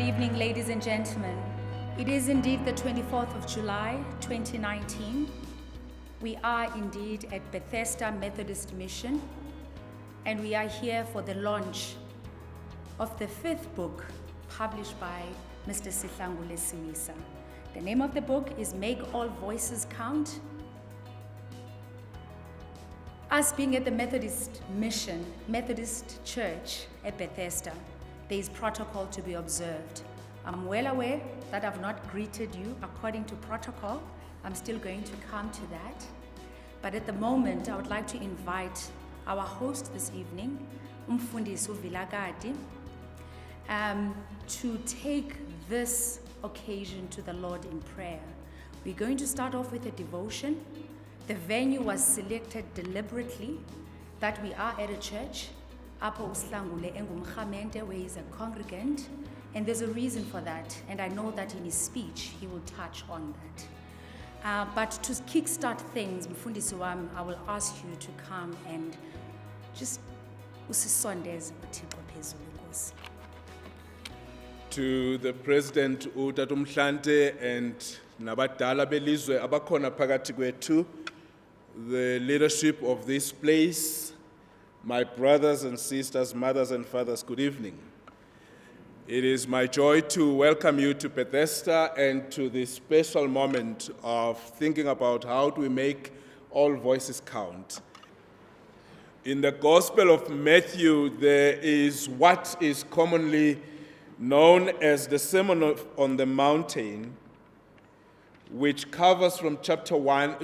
evening, ladies and gentlemen. It is indeed the 24th of July, 2019. We are indeed at Bethesda Methodist Mission, and we are here for the launch of the 5th book published by Mr. Sihlangule Siwisa. The name of the book is Make All Voices Count. Us being at the Methodist Mission, Methodist Church at Bethesda, there is protocol to be observed. I'm well aware that I've not greeted you according to protocol. I'm still going to come to that. But at the moment, I would like to invite our host this evening, Umfundisi Vilakati, to take this occasion to the Lord in prayer. We're going to start off with a devotion. The venue was selected deliberately, that we are at a church, Sihlangule M, where he's a congregant, and there's a reason for that, and I know that in his speech he will touch on that. But to kickstart things, Mfundisi wami, I will ask you to come and just usisondeze uThixo phezulu Nkosi. To the President uTata Mhlante and nabadala belizwe abakhona phakathi kwethu, the leadership of this place, my brothers and sisters, mothers and fathers, good evening. It is my joy to welcome you to Bethesda and to this special moment of thinking about how do we make all voices count. In the Gospel of Matthew, there is what is commonly known as the Sermon on the Mountain, which covers from chapter 5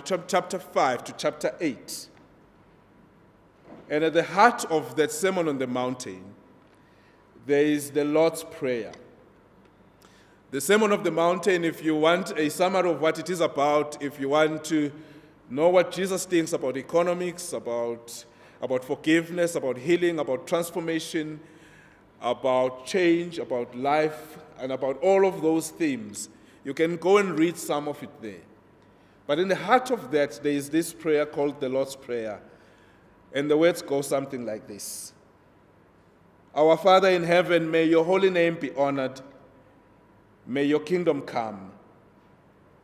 to chapter 8. And at the heart of that Sermon on the Mountain, there is the Lord's Prayer. The Sermon of the Mountain, if you want a summary of what it is about, if you want to know what Jesus thinks about economics, about forgiveness, about healing, about transformation, about change, about life, and about all of those themes, you can go and read some of it there. But in the heart of that, there is this prayer called the Lord's Prayer. And the words go something like this. Our Father in heaven, may your holy name be honored. May your kingdom come.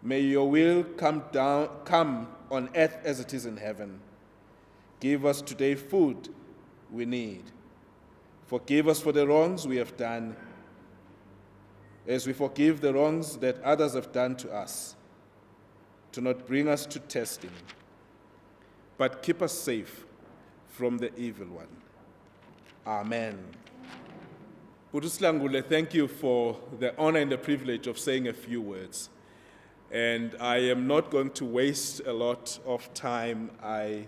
May your will come on earth as it is in heaven. Give us today food we need. Forgive us for the wrongs we have done, as we forgive the wrongs that others have done to us. Do not bring us to testing, but keep us safe from the evil one. Amen. Sihlangule, thank you for the honor and the privilege of saying a few words. And I am not going to waste a lot of time. I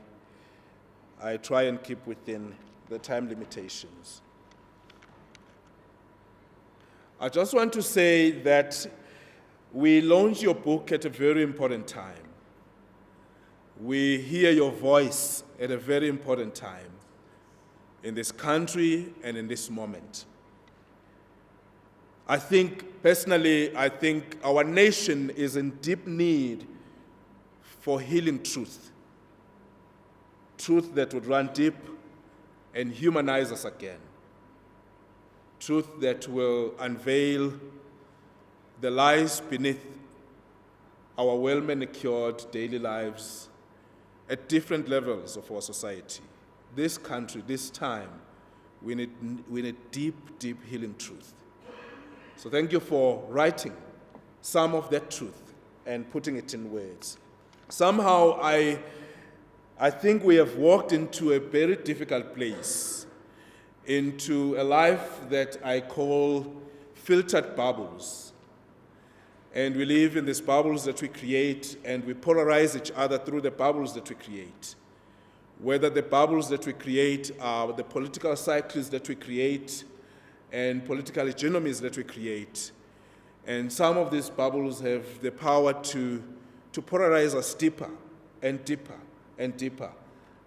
try and keep within the time limitations. I just want to say that we launch your book at a very important time. We hear your voice at a very important time in this country and in this moment. Personally, I think our nation is in deep need for healing truth. Truth that would run deep and humanize us again. Truth that will unveil the lies beneath our well-manicured daily lives at different levels of our society. This country, this time, we need deep, deep healing truth. So thank you for writing some of that truth and putting it in words. Somehow, I think we have walked into a very difficult place, into a life that I call filtered bubbles. And we live in these bubbles that we create, and we polarize each other through the bubbles that we create. Whether the bubbles that we create are the political cycles that we create and political hegemonies that we create. And some of these bubbles have the power to polarize us deeper and deeper and deeper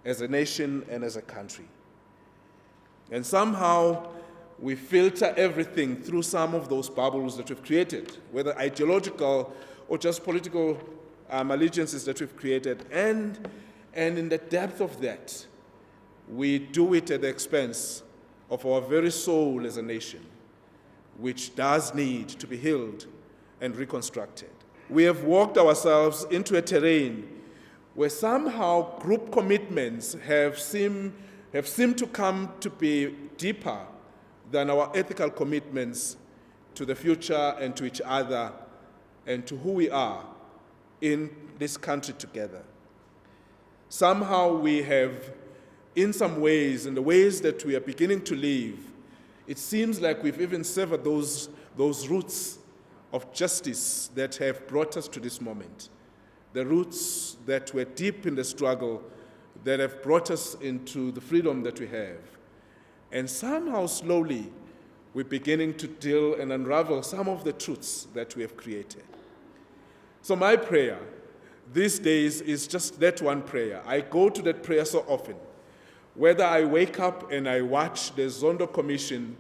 as a nation and as a country. And somehow we filter everything through some of those bubbles that we've created, whether ideological or just political allegiances that we've created. And in the depth of that, we do it at the expense of our very soul as a nation. which does need to be healed and reconstructed. We have walked ourselves into a terrain where somehow group commitments have seemed to come to be deeper than our ethical commitments to the future and to each other and to who we are in this country together. Somehow we have, in some ways, in the ways that we are beginning to live, it seems like we've even severed those roots of justice that have brought us to this moment. The roots that were deep in the struggle that have brought us into the freedom that we have. And somehow, slowly, we're beginning to deal and unravel some of the truths that we have created. So my prayer these days is just that one prayer. I go to that prayer so often. Whether I wake up and I watch the Zondo Commission,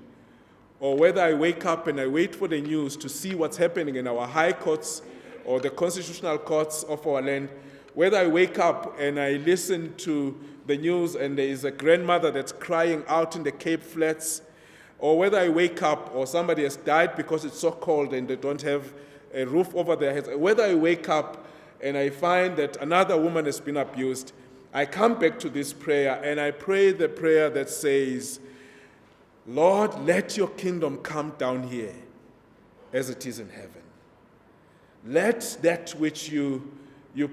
or whether I wake up and I wait for the news to see what's happening in our high courts or the constitutional courts of our land, whether I wake up and I listen to the news and there is a grandmother that's crying out in the Cape Flats, or whether I wake up or somebody has died because it's so cold and they don't have a roof over their heads, whether I wake up and I find that another woman has been abused, I come back to this prayer and I pray the prayer that says, Lord, let your kingdom come down here as it is in heaven. Let that which you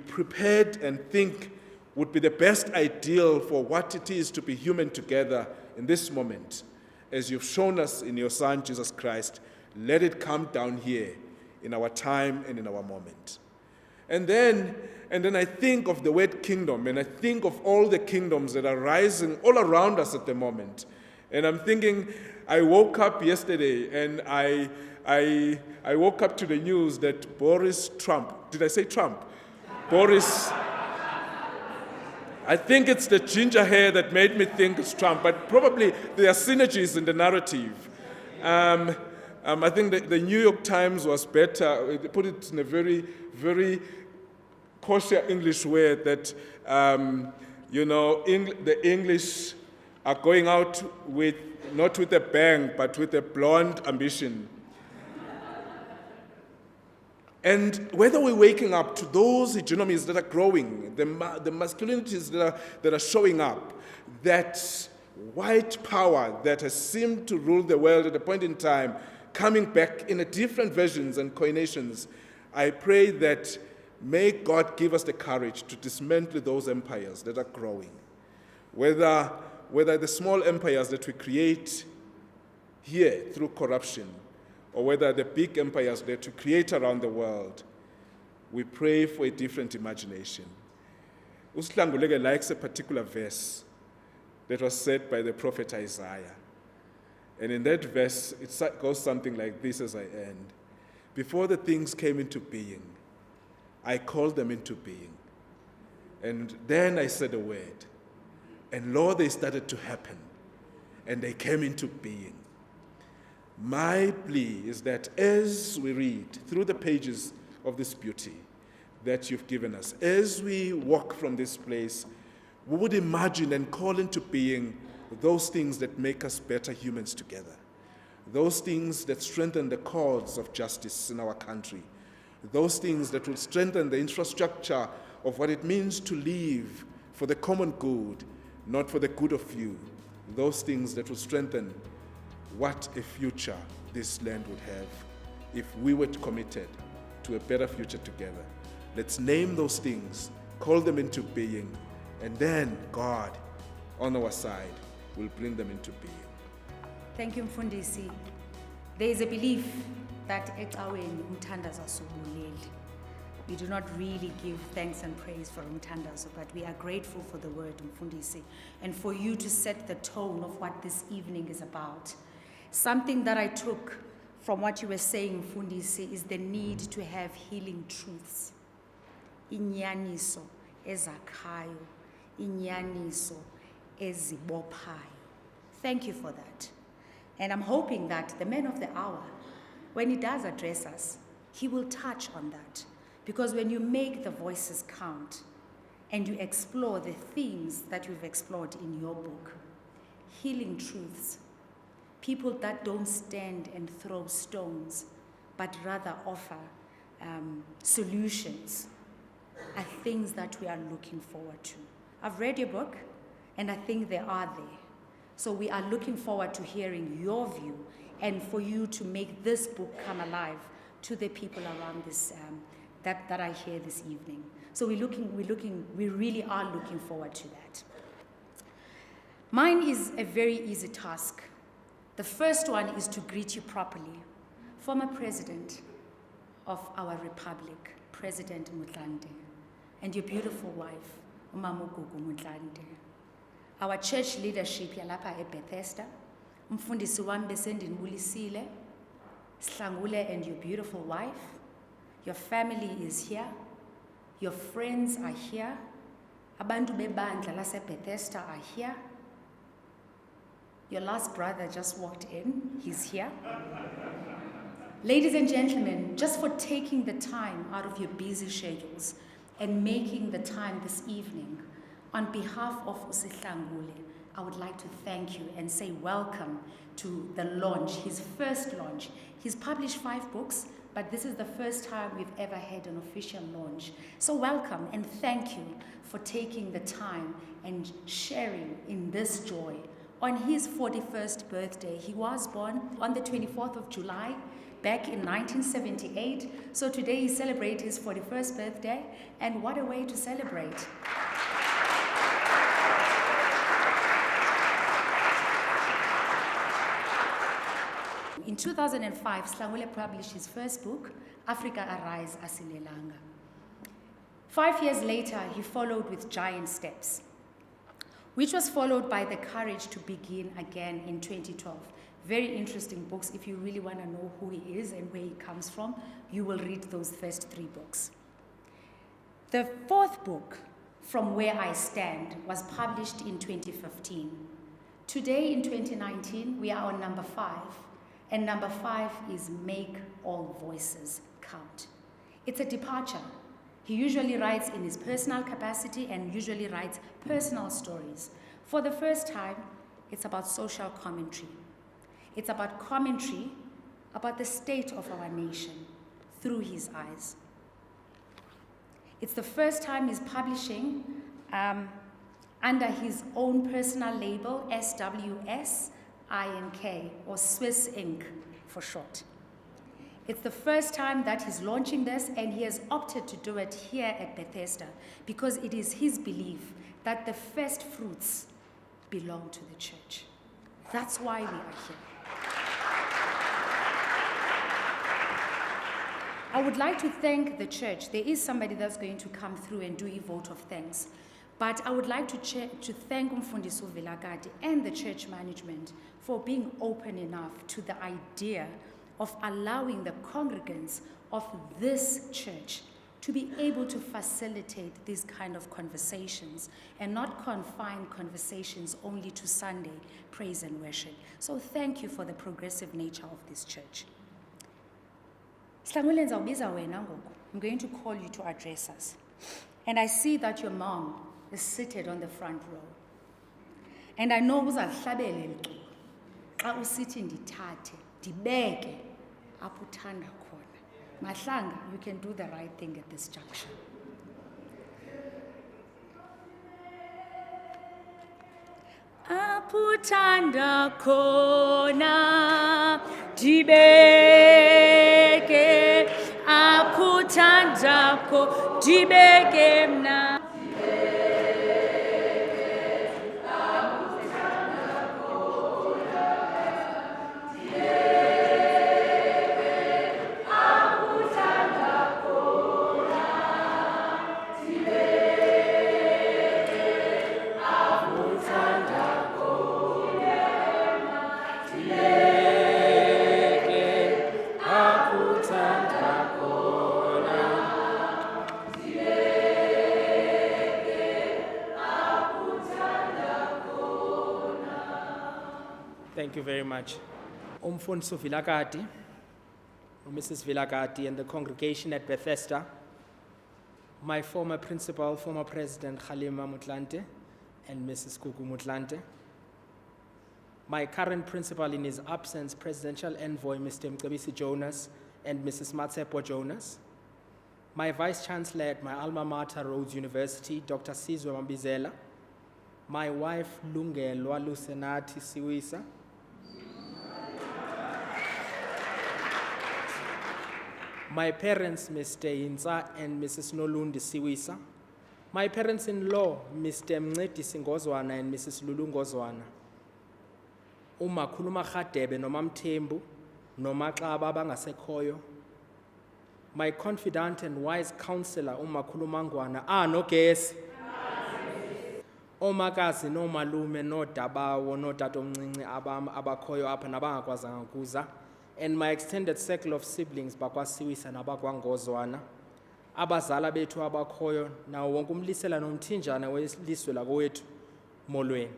prepared and think would be the best ideal for what it is to be human together in this moment, as you've shown us in your Son, Jesus Christ, let it come down here in our time and in our moment. And then I think of the word kingdom, and I think of all the kingdoms that are rising all around us at the moment. And I'm thinking, I woke up yesterday and I woke up to the news that Boris Trump, did I say Trump? Boris, I think it's the ginger hair that made me think it's Trump, but probably there are synergies in the narrative. I think the New York Times was better. They put it in a very, very kosher English way that, the English are going out with, not with a bang, but with a blonde ambition. And whether we're waking up to those hegemonies that are growing, the masculinities that are showing up, that white power that has seemed to rule the world at a point in time, coming back in a different versions and coinations, I pray that may God give us the courage to dismantle those empires that are growing. Whether the small empires that we create here through corruption, or whether the big empires that we create around the world, we pray for a different imagination. Sihlangule likes a particular verse that was said by the prophet Isaiah. And in that verse, it goes something like this as I end. Before the things came into being, I called them into being. And then I said a word. And Lord, they started to happen. And they came into being. My plea is that as we read through the pages of this beauty that you've given us, as we walk from this place, we would imagine and call into being those things that make us better humans together, those things that strengthen the cause of justice in our country, those things that will strengthen the infrastructure of what it means to live for the common good, not for the good of few, those things that will strengthen what a future this land would have if we were committed to a better future together. Let's name those things, call them into being, and then God, on our side, will bring them into being. Thank you, Mfundisi. There is a belief that ecaweni umthandazo asubuleli. We do not really give thanks and praise for umthandazo, but we are grateful for the word, Mfundisi, and for you to set the tone of what this evening is about. Something that I took from what you were saying, Mfundisi, is the need to have healing truths. Inyaniso ezakhayo, inyaniso ezibophayo. Thank you for that. And I'm hoping that the man of the hour, when he does address us, he will touch on that. Because when you make the voices count and you explore the themes that you've explored in your book, healing truths, people that don't stand and throw stones, but rather offer solutions, are things that we are looking forward to. I've read your book, and I think they are there. So we are looking forward to hearing your view and for you to make this book come alive to the people around this, that are here this evening. So we really are looking forward to that. Mine is a very easy task. The first one is to greet you properly. Former President of our Republic, President Motlanthe, and your beautiful wife, Umama Gugu Motlanthe. Our church leadership yalapha eBethesda, umfundisi wami besendibulisile, Sihlangule and your beautiful wife. Your family is here. Your friends are here. Abantu bebandla laseBethesda are here. Your last brother just walked in. He's here. Ladies and gentlemen, just for taking the time out of your busy schedules and making the time this evening, on behalf of Sihlangule, I would like to thank you and say welcome to the launch, his first launch. He's published 5 books, but this is the first time we've ever had an official launch. So welcome and thank you for taking the time and sharing in this joy. On his 41st birthday, he was born on the 24th of July, back in 1978. So today he celebrates his 41st birthday, and what a way to celebrate. In 2005, Sihlangule published his first book, Africa Arise Asilelanga. 5 years later, he followed with Giant Steps, which was followed by The Courage to Begin Again in 2012. Very interesting books. If you really want to know who he is and where he comes from, you will read those first 3 books. The 4th book, From Where I Stand, was published in 2015. Today, in 2019, we are on number 5. And number 5 is Make All Voices Count. It's a departure. He usually writes in his personal capacity and usually writes personal stories. For the first time, it's about social commentary. It's about commentary about the state of our nation through his eyes. It's the first time he's publishing under his own personal label, SWS INK, or Swiss Ink for short. It's the first time that he's launching this, and he has opted to do it here at Bethesda because it is his belief that the first fruits belong to the church. That's why we are here. I would like to thank the church. There is somebody that's going to come through and do a vote of thanks. But I would like to thank Umfundisi Vilakati and the church management for being open enough to the idea of allowing the congregants of this church to be able to facilitate these kind of conversations and not confine conversations only to Sunday praise and worship. So thank you for the progressive nature of this church. Sihlangule, ngizawubiza wena ngoku. I'm going to call you to address us. And I see that your mom is seated on the front row. And I know uzahlabela eliculo xa usithi ndithathe ndibeke apho uthanda khona. Mahlanga, you can do the right thing at this junction. Apho uthanda khona ndibeke, apho uthanda khona ndibeke mna. Thank you very much. Umfundisi Vilakati, Mrs. Vilakati, and the congregation at Bethesda, my former principal, former president Khalima Motlanthe, and Mrs. Gugu Motlanthe, my current principal in his absence, Presidential Envoy Mr. Mcebisi Jonas and Mrs. Matsepo Jonas, my Vice Chancellor at my alma mater, Rhodes University, Dr. Sizwe Mambizela, my wife, Lungelwa Lusenati Siwisa, my parents, Mr. Inza and Mrs. Nolundi Siwisa, my parents-in-law, Mr. Mncedi Singozwana and Mrs. Lulu Ngozwana, umakhulu Magadebe noma Mthembu noma Xaba abangasekhoyo, my confidant and wise counselor umakhulu Mangwana nogesi, omakazi nomalume nodabawo notatomncinci abakhoyo apha nabangakwazanga ukuza, and my extended circle of siblings bakwaSiwisa nabakwangozwana, abazala bethu abakhoyo nawo wonke umlisela nomthinjana weliswe lakowethu molweni.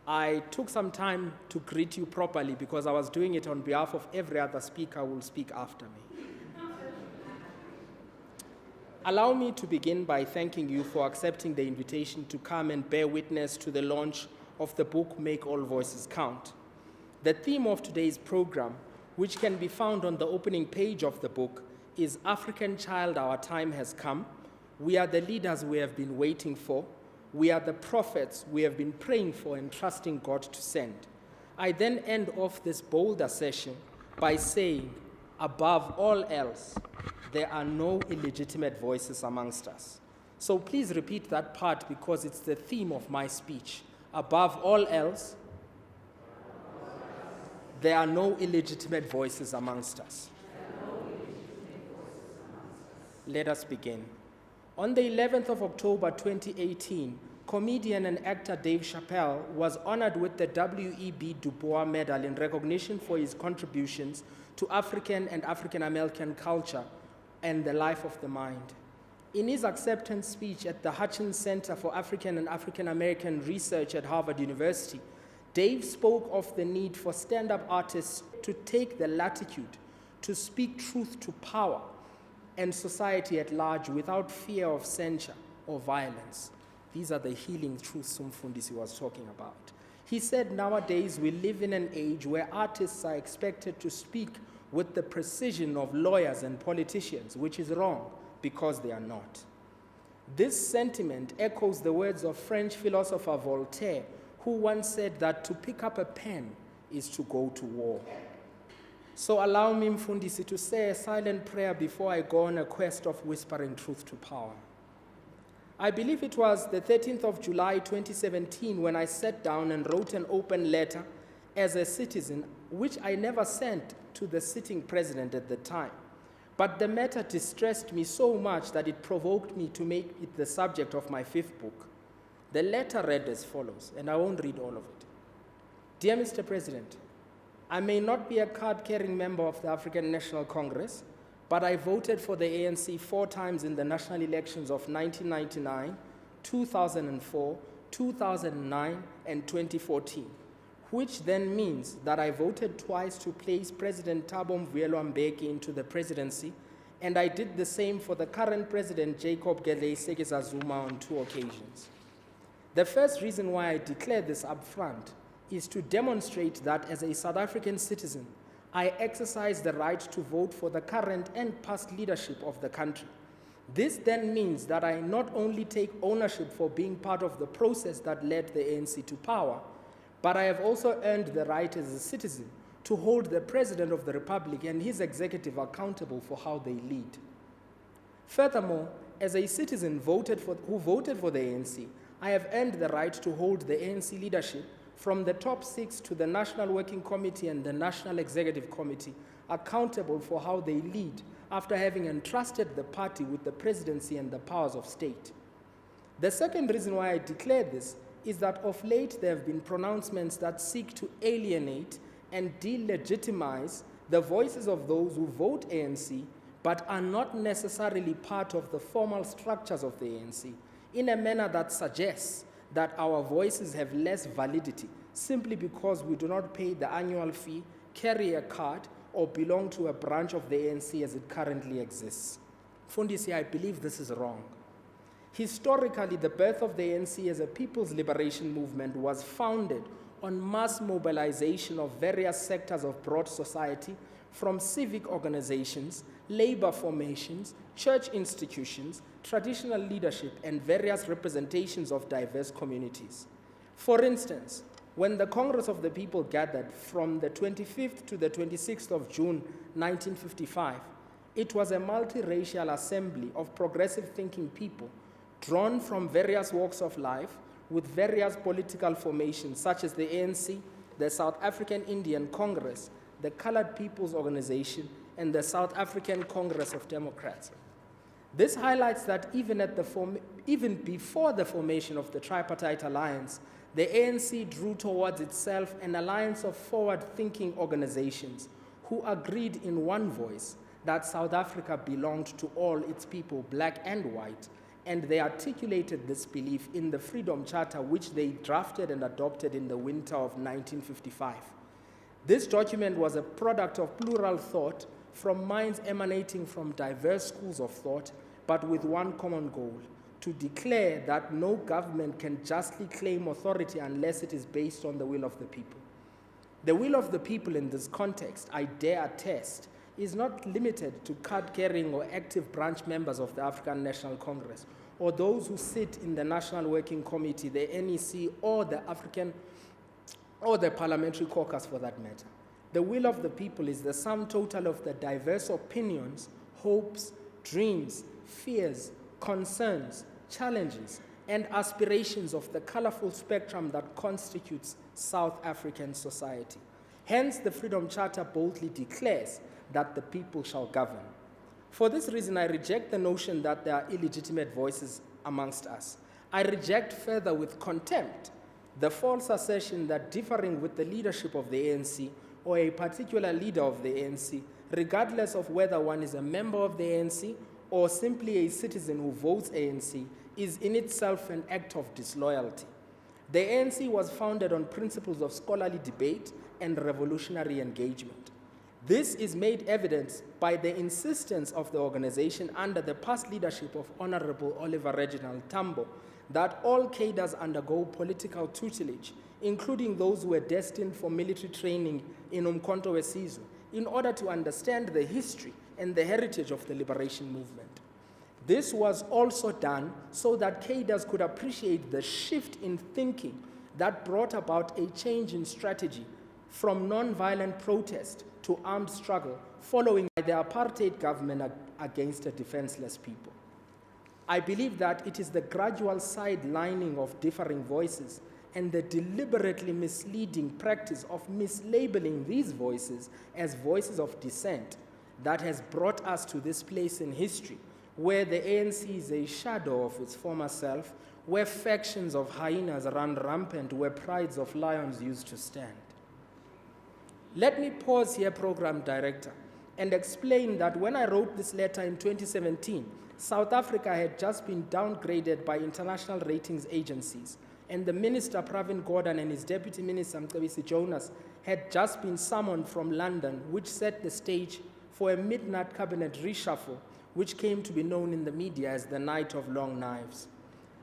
I took some time to greet you properly because I was doing it on behalf of every other speaker who will speak after me. Allow me to begin by thanking you for accepting the invitation to come and bear witness to the launch of the book, Make All Voices Count. The theme of today's program, which can be found on the opening page of the book, is African Child, Our Time Has Come. We are the leaders we have been waiting for. We are the prophets we have been praying for and trusting God to send. I then end off this bolder session by saying, above all else, there are no illegitimate voices amongst us. So please repeat that part because it's the theme of my speech. Above all else, there are no illegitimate voices amongst us. Let us begin. On the 11th of October 2018, comedian and actor Dave Chappelle was honored with the W.E.B. Du Bois Medal in recognition for his contributions to African and African American culture and the life of the mind. In his acceptance speech at the Hutchins Center for African and African American Research at Harvard University, Dave spoke of the need for stand-up artists to take the latitude to speak truth to power and society at large without fear of censure or violence. These are the healing truths Mfundisi was talking about. He said nowadays we live in an age where artists are expected to speak with the precision of lawyers and politicians, which is wrong because they are not. This sentiment echoes the words of French philosopher Voltaire, who once said that to pick up a pen is to go to war. So allow me, Mfundisi, to say a silent prayer before I go on a quest of whispering truth to power. I believe it was the 13th of July 2017 when I sat down and wrote an open letter as a citizen, which I never sent to the sitting president at the time. But the matter distressed me so much that it provoked me to make it the subject of my 5th book. The letter read as follows, and I won't read all of it. Dear Mr. President, I may not be a card-carrying member of the African National Congress, but I voted for the ANC 4 times in the national elections of 1999, 2004, 2009, and 2014, which then means that I voted twice to place President Thabo Mvuyelwa Mbeki into the presidency, and I did the same for the current president, Jacob Gedleyisekisa Zuma, on 2 occasions. The first reason why I declare this up front is to demonstrate that as a South African citizen, I exercise the right to vote for the current and past leadership of the country. This then means that I not only take ownership for being part of the process that led the ANC to power, but I have also earned the right as a citizen to hold the President of the Republic and his executive accountable for how they lead. Furthermore, as a citizen who voted for the ANC, I have earned the right to hold the ANC leadership from the top 6 to the National Working Committee and the National Executive Committee, accountable for how they lead after having entrusted the party with the presidency and the powers of state. The second reason why I declare this is that of late there have been pronouncements that seek to alienate and delegitimize the voices of those who vote ANC but are not necessarily part of the formal structures of the ANC, in a manner that suggests that our voices have less validity simply because we do not pay the annual fee, carry a card, or belong to a branch of the ANC as it currently exists. Mfundisi, I believe this is wrong. Historically, the birth of the ANC as a people's liberation movement was founded on mass mobilization of various sectors of broad society, from civic organizations, labor formations, church institutions, traditional leadership, and various representations of diverse communities. For instance, when the Congress of the People gathered from the 25th to the 26th of June 1955, it was a multiracial assembly of progressive thinking people drawn from various walks of life with various political formations such as the ANC, the South African Indian Congress, the Colored People's Organization, and the South African Congress of Democrats. This highlights that even before the formation of the tripartite alliance, the ANC drew towards itself an alliance of forward-thinking organizations who agreed in one voice that South Africa belonged to all its people, black and white, and they articulated this belief in the Freedom Charter, which they drafted and adopted in the winter of 1955. This document was a product of plural thought from minds emanating from diverse schools of thought, but with one common goal: to declare that no government can justly claim authority unless it is based on the will of the people. The will of the people in this context, I dare attest, is not limited to card-carrying or active branch members of the African National Congress, or those who sit in the National Working Committee, the NEC, or the Parliamentary Caucus for that matter. The will of the people is the sum total of the diverse opinions, hopes, dreams, fears, concerns, challenges, and aspirations of the colorful spectrum that constitutes South African society. Hence, the Freedom Charter boldly declares that the people shall govern. For this reason, I reject the notion that there are illegitimate voices amongst us. I reject further with contempt the false assertion that differing with the leadership of the ANC or a particular leader of the ANC, regardless of whether one is a member of the ANC or simply a citizen who votes ANC, is in itself an act of disloyalty. The ANC was founded on principles of scholarly debate and revolutionary engagement. This is made evident by the insistence of the organization under the past leadership of Honorable Oliver Reginald Tambo that all cadres undergo political tutelage, including those who were destined for military training in Umkhonto weSizwe, in order to understand the history and the heritage of the liberation movement. This was also done so that cadres could appreciate the shift in thinking that brought about a change in strategy from non-violent protest to armed struggle following the apartheid government against a defenseless people. I believe that it is the gradual sidelining of differing voices and the deliberately misleading practice of mislabeling these voices as voices of dissent that has brought us to this place in history where the ANC is a shadow of its former self, where factions of hyenas run rampant, where prides of lions used to stand. Let me pause here, Program Director, and explain that when I wrote this letter in 2017, South Africa had just been downgraded by international ratings agencies, and the Minister Pravin Gordhan and his Deputy Minister Mcebisi Jonas had just been summoned from London, which set the stage for a midnight cabinet reshuffle, which came to be known in the media as the Night of Long Knives.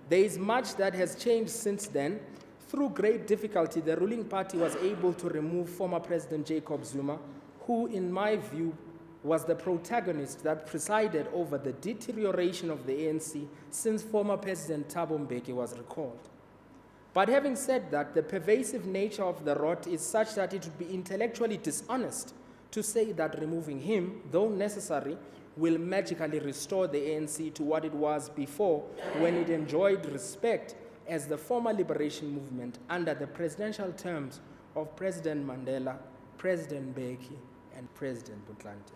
There is much that has changed since then. Through great difficulty, the ruling party was able to remove former President Jacob Zuma, who, in my view, was the protagonist that presided over the deterioration of the ANC since former President Thabo Mbeki was recalled. But having said that, the pervasive nature of the rot is such that it would be intellectually dishonest to say that removing him, though necessary, will magically restore the ANC to what it was before, when it enjoyed respect as the former liberation movement under the presidential terms of President Mandela, President Mbeki, and President Butlante.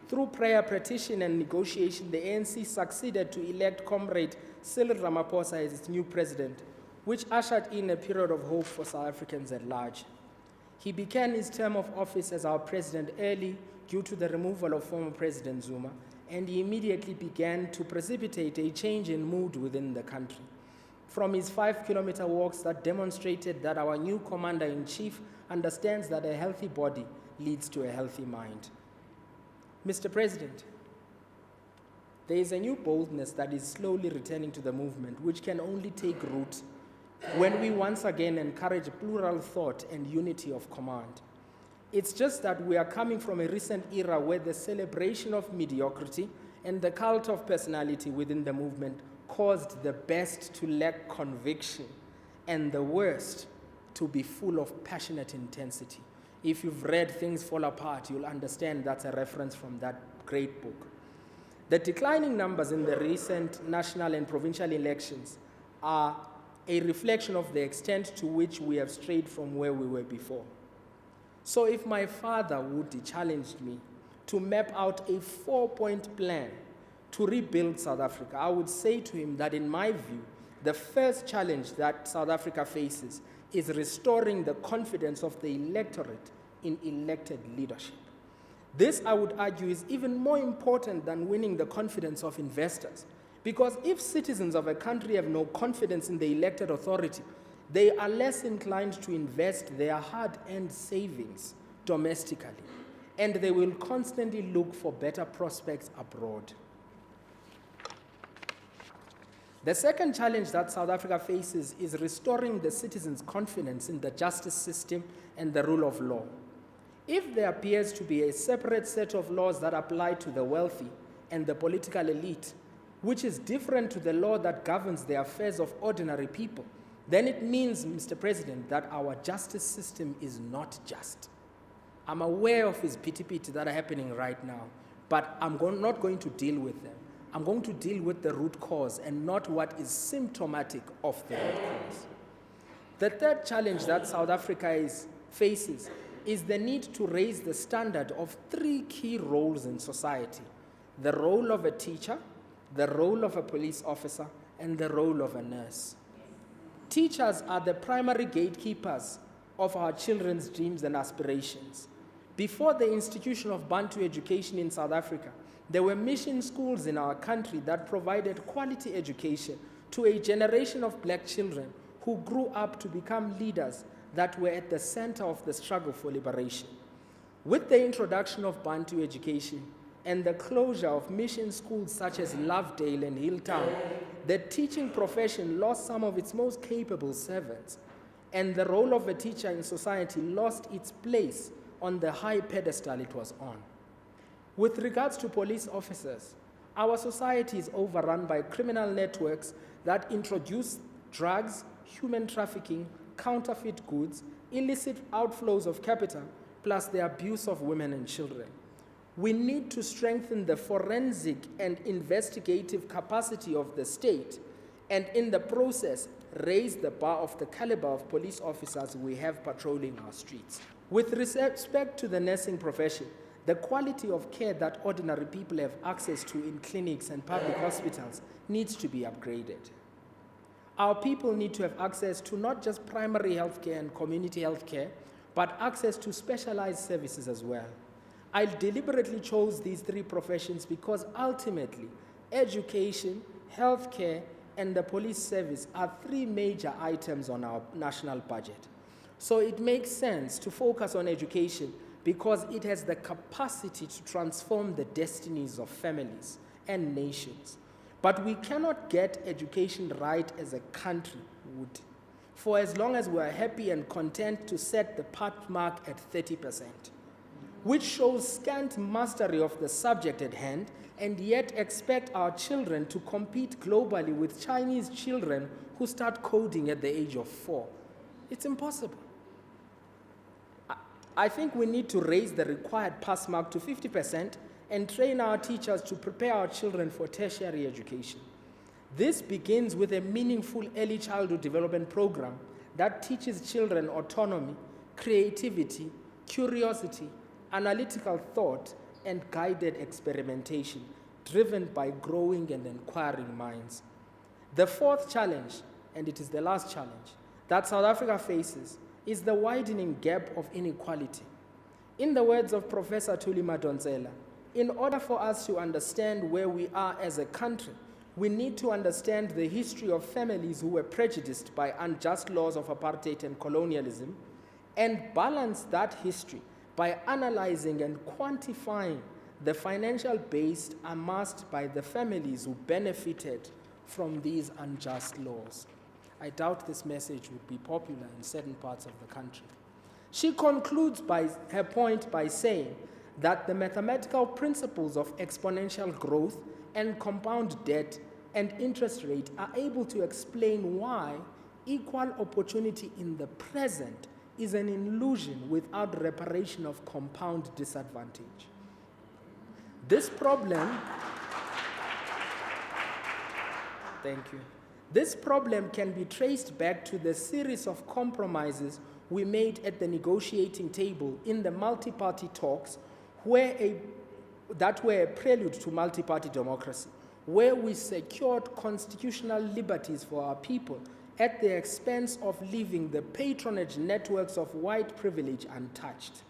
Through prayer, petition, and negotiation, the ANC succeeded to elect Comrade Cyril Ramaphosa as its new president, which ushered in a period of hope for South Africans at large. He began his term of office as our president early due to the removal of former President Zuma, and he immediately began to precipitate a change in mood within the country. From his 5-kilometer walks that demonstrated that our new commander-in-chief understands that a healthy body leads to a healthy mind. Mr. President, there is a new boldness that is slowly returning to the movement, which can only take root when we once again encourage plural thought and unity of command. It's just that we are coming from a recent era where the celebration of mediocrity and the cult of personality within the movement caused the best to lack conviction and the worst to be full of passionate intensity. If you've read Things Fall Apart, you'll understand that's a reference from that great book. The declining numbers in the recent national and provincial elections are a reflection of the extent to which we have strayed from where we were before. So if my father would challenge me to map out a 4-point plan to rebuild South Africa, I would say to him that in my view, the first challenge that South Africa faces is restoring the confidence of the electorate in elected leadership. This, I would argue, is even more important than winning the confidence of investors. Because if citizens of a country have no confidence in the elected authority, they are less inclined to invest their hard-earned savings domestically, and they will constantly look for better prospects abroad. The second challenge that South Africa faces is restoring the citizens' confidence in the justice system and the rule of law. If there appears to be a separate set of laws that apply to the wealthy and the political elite, which is different to the law that governs the affairs of ordinary people, then it means, Mr. President, that our justice system is not just. I'm aware of his pity-pity that are happening right now, but I'm not going to deal with them. I'm going to deal with the root cause and not what is symptomatic of the root cause. The third challenge that South Africa faces is the need to raise the standard of 3 key roles in society: the role of a teacher, the role of a police officer, and the role of a nurse. Teachers are the primary gatekeepers of our children's dreams and aspirations. Before the institution of Bantu education in South Africa, there were mission schools in our country that provided quality education to a generation of black children who grew up to become leaders that were at the center of the struggle for liberation. With the introduction of Bantu education and the closure of mission schools such as Lovedale and Hilltown, the teaching profession lost some of its most capable servants, and the role of a teacher in society lost its place on the high pedestal it was on. With regards to police officers, our society is overrun by criminal networks that introduce drugs, human trafficking, counterfeit goods, illicit outflows of capital, plus the abuse of women and children. We need to strengthen the forensic and investigative capacity of the state, and in the process, raise the bar of the caliber of police officers we have patrolling our streets. With respect to the nursing profession, the quality of care that ordinary people have access to in clinics and public hospitals needs to be upgraded. Our people need to have access to not just primary healthcare and community healthcare, but access to specialized services as well. I deliberately chose these 3 professions because ultimately, education, healthcare, and the police service are 3 major items on our national budget. So it makes sense to focus on education because it has the capacity to transform the destinies of families and nations. But we cannot get education right as a country would, for as long as we are happy and content to set the path mark at 30%, which shows scant mastery of the subject at hand, and yet expect our children to compete globally with Chinese children who start coding at the age of 4. It's impossible. I think we need to raise the required pass mark to 50% and train our teachers to prepare our children for tertiary education. This begins with a meaningful early childhood development program that teaches children autonomy, creativity, curiosity, analytical thought, and guided experimentation, driven by growing and inquiring minds. The fourth challenge, and it is the last challenge, that South Africa faces is the widening gap of inequality. In the words of Professor Thuli Madonsela, in order for us to understand where we are as a country, we need to understand the history of families who were prejudiced by unjust laws of apartheid and colonialism, and balance that history by analyzing and quantifying the financial base amassed by the families who benefited from these unjust laws. I doubt this message would be popular in certain parts of the country. She concludes her point by saying that the mathematical principles of exponential growth and compound debt and interest rate are able to explain why equal opportunity in the present is an illusion without reparation of compound disadvantage. This problem, thank you. This problem can be traced back to the series of compromises we made at the negotiating table in the multi-party talks that were a prelude to multi-party democracy, where we secured constitutional liberties for our people at the expense of leaving the patronage networks of white privilege untouched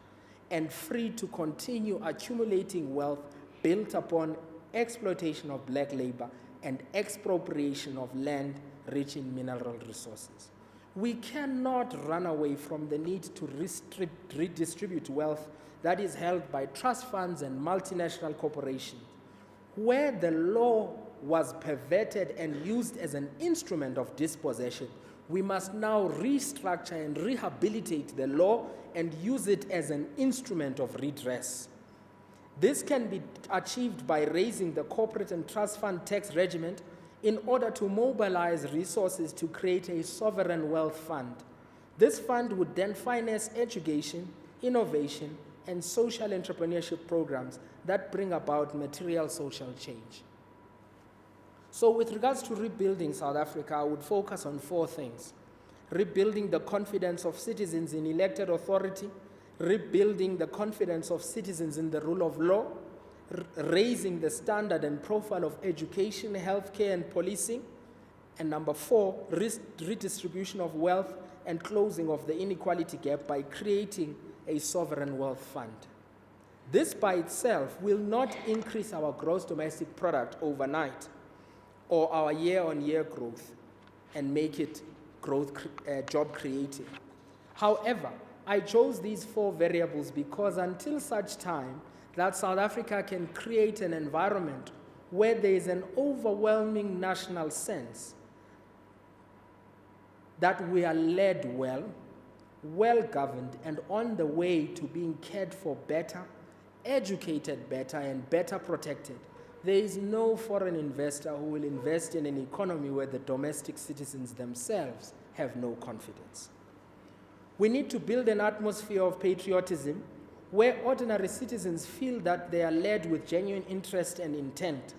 and free to continue accumulating wealth built upon exploitation of black labor and expropriation of land rich in mineral resources. We cannot run away from the need to redistribute wealth that is held by trust funds and multinational corporations. Where the law was perverted and used as an instrument of dispossession, we must now restructure and rehabilitate the law and use it as an instrument of redress. This can be achieved by raising the corporate and trust fund tax regiment in order to mobilize resources to create a sovereign wealth fund. This fund would then finance education, innovation, and social entrepreneurship programs that bring about material social change. So with regards to rebuilding South Africa, I would focus on 4 things. Rebuilding the confidence of citizens in elected authority, rebuilding the confidence of citizens in the rule of law, raising the standard and profile of education, healthcare, and policing, and number 4, redistribution of wealth and closing of the inequality gap by creating a sovereign wealth fund. This by itself will not increase our gross domestic product overnight or our year-on-year growth and make it job creating. However, I chose these 4 variables because until such time that South Africa can create an environment where there is an overwhelming national sense that we are led well, well-governed, and on the way to being cared for better, educated better, and better protected, there is no foreign investor who will invest in an economy where the domestic citizens themselves have no confidence. We need to build an atmosphere of patriotism where ordinary citizens feel that they are led with genuine interest and intent.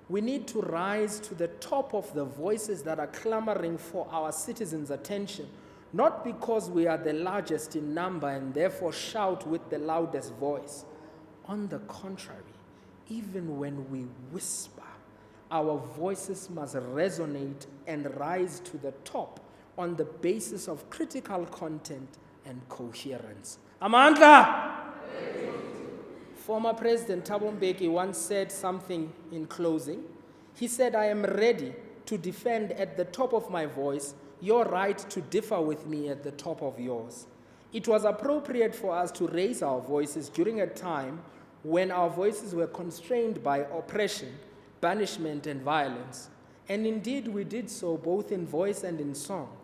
We need to rise to the top of the voices that are clamoring for our citizens' attention, not because we are the largest in number and therefore shout with the loudest voice. On the contrary, even when we whisper, our voices must resonate and rise to the top on the basis of critical content and coherence. Amandla! Former President Thabo Mbeki once said something in closing. He said, "I am ready to defend at the top of my voice your right to differ with me at the top of yours." It was appropriate for us to raise our voices during a time when our voices were constrained by oppression, banishment, and violence. And indeed, we did so both in voice and in song.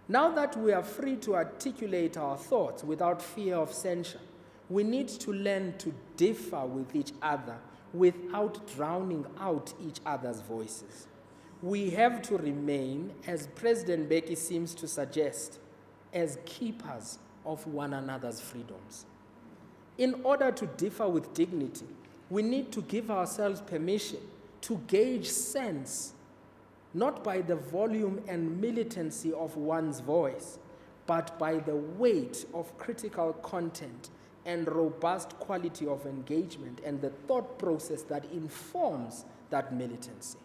Now that we are free to articulate our thoughts without fear of censure, we need to learn to differ with each other without drowning out each other's voices. We have to remain, as President Mbeki seems to suggest, as keepers of one another's freedoms. In order to differ with dignity, we need to give ourselves permission to gauge sense, not by the volume and militancy of one's voice, but by the weight of critical content and robust quality of engagement and the thought process that informs that militancy.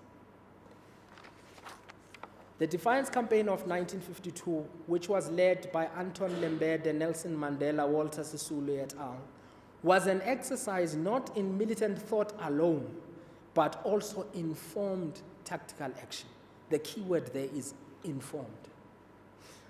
The Defiance Campaign of 1952, which was led by Anton Lembede, Nelson Mandela, Walter Sisulu et al., was an exercise not in militant thought alone, but also informed tactical action. The key word there is informed.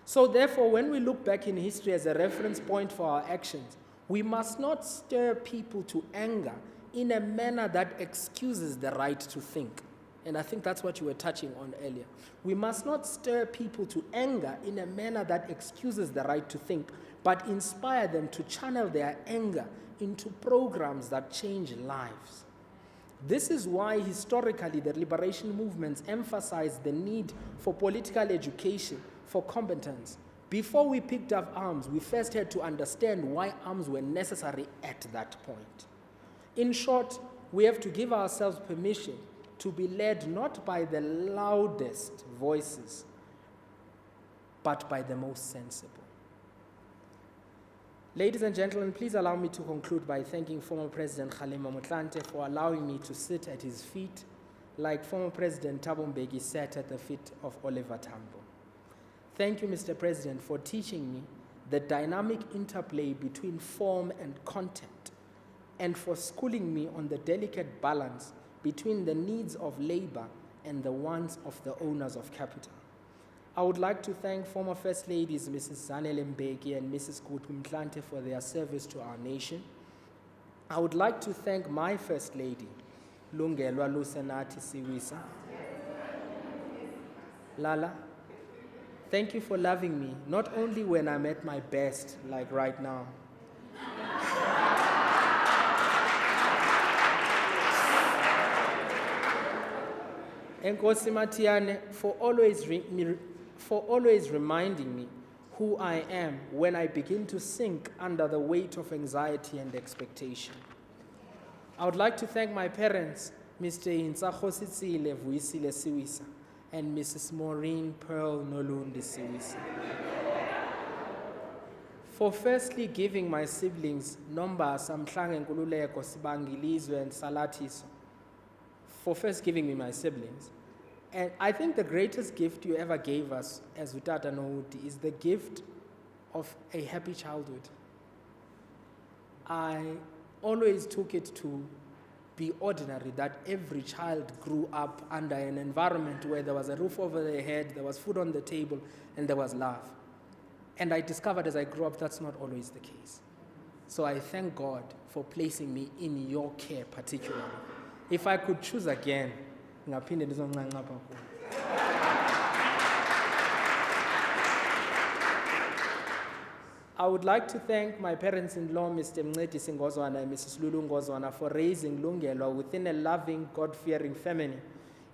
So therefore, when we look back in history as a reference point for our actions, we must not stir people to anger in a manner that excuses the right to think. And I think that's what you were touching on earlier. We must not stir people to anger in a manner that excuses the right to think, but inspire them to channel their anger into programs that change lives. This is why historically the liberation movements emphasized the need for political education for combatants. Before we picked up arms, we first had to understand why arms were necessary at that point. In short, we have to give ourselves permission to be led not by the loudest voices, but by the most sensible. Ladies and gentlemen, please allow me to conclude by thanking former President Kgalema Motlanthe for allowing me to sit at his feet like former President Thabo Mbeki sat at the feet of Oliver Tambo. Thank you, Mr. President, for teaching me the dynamic interplay between form and content, and for schooling me on the delicate balance between the needs of labor and the wants of the owners of capital. I would like to thank former First Ladies Mrs. Zanele Mbeki and Mrs. Gutu Mtlanthe for their service to our nation. I would like to thank my First Lady, Lungelwa Lusenati Siwisa. Lala, thank you for loving me, not only when I'm at my best, like right now. Enkosi Matiane, for always reminding me who I am when I begin to sink under the weight of anxiety and expectation. I would like to thank my parents, Mr. Intsakositsile Vuisile Siwisa and Mrs. Maureen Pearl Nolundi Siwisa, for firstly giving my siblings Nomba, Samhlange Nkululeko, Sibangilizwe and Salatiso, for first giving me my siblings. And I think the greatest gift you ever gave us as Utata Nohuti is the gift of a happy childhood. I always took it to be ordinary that every child grew up under an environment where there was a roof over their head, there was food on the table, and there was love. And I discovered as I grew up that's not always the case. So I thank God for placing me in your care particularly. If I could choose again, ngaphinde ndizoncanca apha kuwe. I would like to thank my parents-in-law, Mr. Mncedi Singozwana and Mrs. Lulu Ngozwana, for raising Lungelwa within a loving, God-fearing family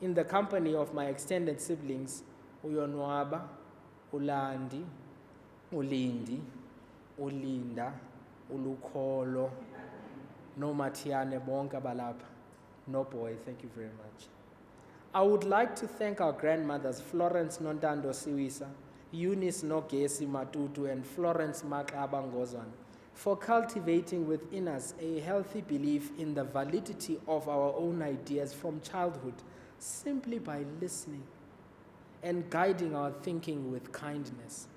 in the company of my extended siblings, Uyonwaba, Ulandi, Ulindi, Ulinda, Ulukholo, no Matiane bonke balapha. No boy, thank you very much. I would like to thank our grandmothers, Florence Nontando Siwisa, Eunice Nogesi Matutu, and Florence Makaba Ngozwana, for cultivating within us a healthy belief in the validity of our own ideas from childhood, simply by listening and guiding our thinking with kindness.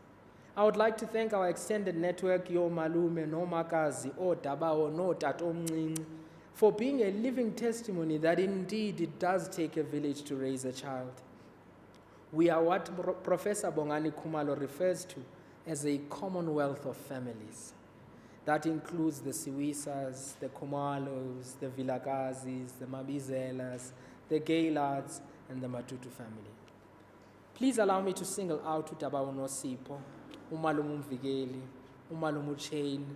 I would like to thank our extended network, Yo Malume, No Makazi, O Dabao, No Tatomncinci, for being a living testimony that indeed it does take a village to raise a child. We are what Professor Bongani Khumalo refers to as a commonwealth of families. That includes the Siwisas, the Khumalos, the Vilakazis, the Mabizelas, the Gaylards, and the Matutu family. Please allow me to single out Utabao Nosipo, Umalumu Mvikeli, Umalumu Chain,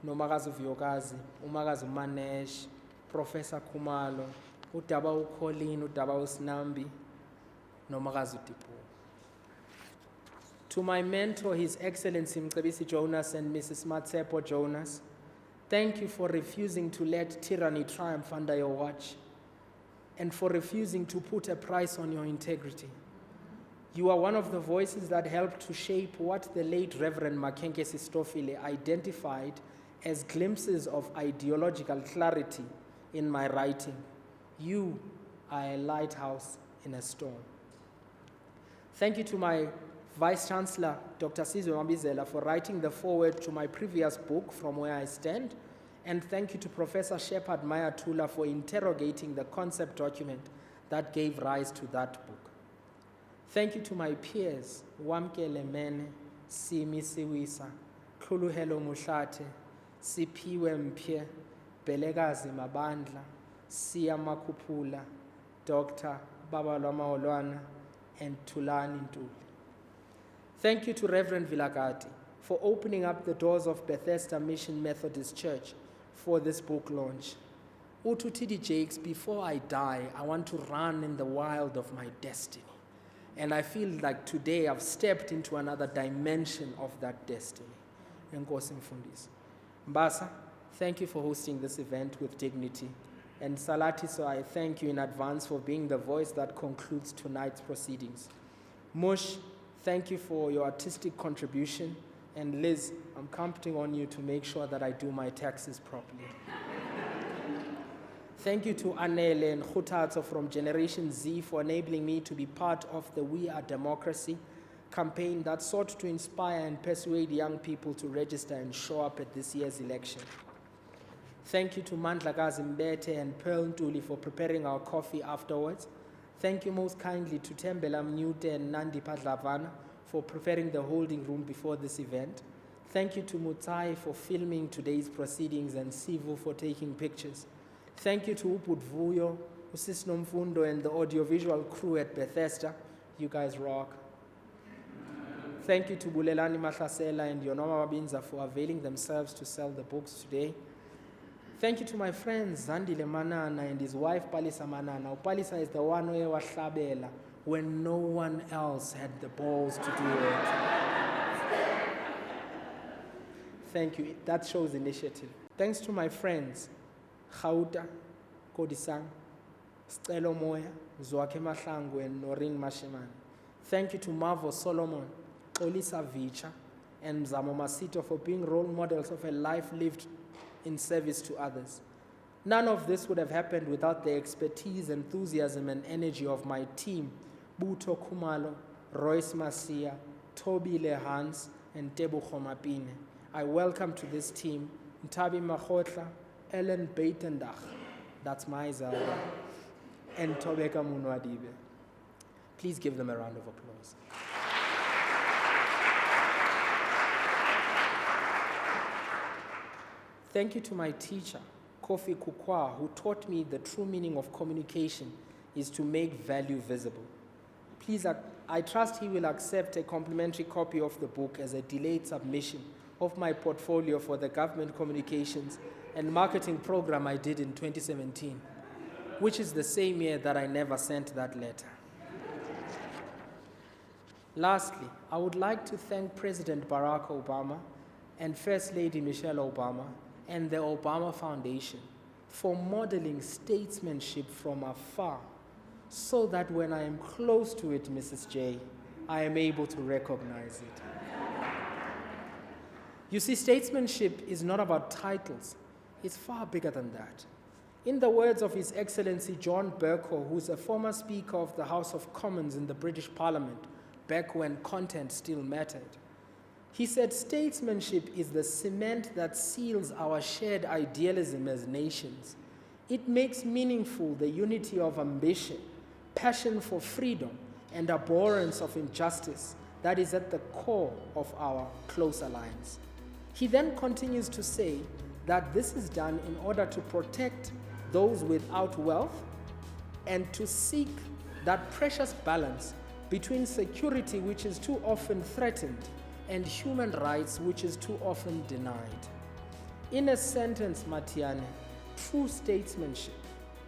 Nomakazu Vyokazi, Umakazu Manesh, Professor Khumalo, Utabao Colin, Utabao Snambi, Nomakazu Tipu. To my mentor, His Excellency Mcebisi Jonas and Mrs. Matsepo Jonas, thank you for refusing to let tyranny triumph under your watch and for refusing to put a price on your integrity. You are one of the voices that helped to shape what the late Reverend Makenke Sistofile identified as glimpses of ideological clarity in my writing. You are a lighthouse in a storm. Thank you to my Vice-Chancellor, Dr. Sizwe Mabizela, for writing the foreword to my previous book, From Where I Stand, and thank you to Professor Shepard Mayatula for interrogating the concept document that gave rise to that book. Thank you to my peers, Wamkele Mene, Simi Siwisa, Khuluhelo Muhlate, Siphiwe Mpie, Belekazi Mabandla, Siya Makuphula, Dr. Baba Lamaolwana, and Tulani Ntuli. Thank you to Reverend Vilakati for opening up the doors of Bethesda Mission Methodist Church for this book launch. Ututidi Jakes, before I die, I want to run in the wild of my destiny. And I feel like today I've stepped into another dimension of that destiny. Enkosi Mfundisi. Mbasa, thank you for hosting this event with dignity. And Salati, so I thank you in advance for being the voice that concludes tonight's proceedings. Mush, thank you for your artistic contribution. And Liz, I'm counting on you to make sure that I do my taxes properly. Thank you to Anele and Khutato from Generation Z for enabling me to be part of the We Are Democracy campaign that sought to inspire and persuade young people to register and show up at this year's election. Thank you to Mandlakazi Mbete and Pearl Ntuli for preparing our coffee afterwards. Thank you most kindly to Tembela Mnute and Nandi Padlavana for preparing the holding room before this event. Thank you to Mutai for filming today's proceedings and Sivu for taking pictures. Thank you to Upudvuyo, Usisno Mfundo, and the audiovisual crew at Bethesda. You guys rock. Thank you to Bulelani Mahlasela and Yonoma Wabinza for availing themselves to sell the books today. Thank you to my friends Zandile Manana and his wife Palisa Manana. Palisa is the one who was Shabela when no one else had the balls to do it. Thank you. That shows initiative. Thanks to my friends Khauta, Kodisang, Stelo Moya, Zwake Mahlangu, and Norin Mashiman. Thank you to Marvo Solomon, Olisa Vicha, and Zamo Masito for being role models of a life lived in service to others. None of this would have happened without the expertise, enthusiasm, and energy of my team, Buto Kumalo, Royce Masia, Toby Lehans, and Tebu Khomapine. I welcome to this team Ntabi Mahotla, Ellen Beitendach, that's my Zelda, and Tobeka Munwadibe. Please give them a round of applause. Thank you to my teacher, Kofi Kukwa, who taught me the true meaning of communication is to make value visible. Please, I trust he will accept a complimentary copy of the book as a delayed submission of my portfolio for the government communications and marketing program I did in 2017, which is the same year that I never sent that letter. Lastly, I would like to thank President Barack Obama and First Lady Michelle Obama and the Obama Foundation for modeling statesmanship from afar so that when I am close to it, Mrs. J, I am able to recognize it. You see, statesmanship is not about titles. It's far bigger than that. In the words of His Excellency John Bercow, who's a former Speaker of the House of Commons in the British Parliament, back when content still mattered, he said, statesmanship is the cement that seals our shared idealism as nations. It makes meaningful the unity of ambition, passion for freedom, and abhorrence of injustice that is at the core of our close alliance. He then continues to say that this is done in order to protect those without wealth and to seek that precious balance between security, which is too often threatened, and human rights, which is too often denied. In a sentence, Matiane, true statesmanship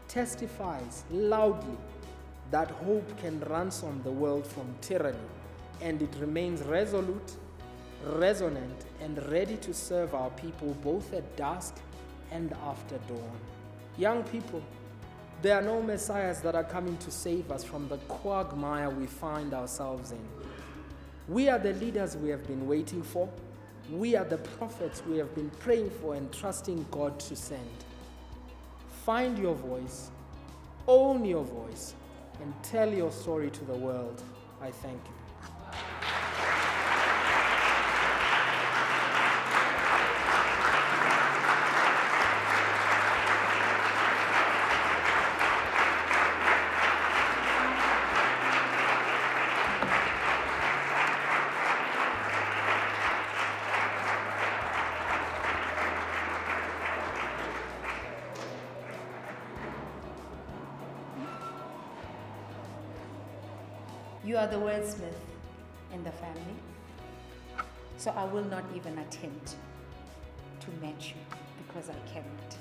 testifies loudly that hope can ransom the world from tyranny, and it remains resolute, resonant, and ready to serve our people both at dusk and after dawn. Young people, there are no messiahs that are coming to save us from the quagmire we find ourselves in. We are the leaders we have been waiting for. We are the prophets we have been praying for and trusting God to send. Find your voice, own your voice, and tell your story to the world. I thank you. You are the wordsmith in the family, so I will not even attempt to match you because I cannot.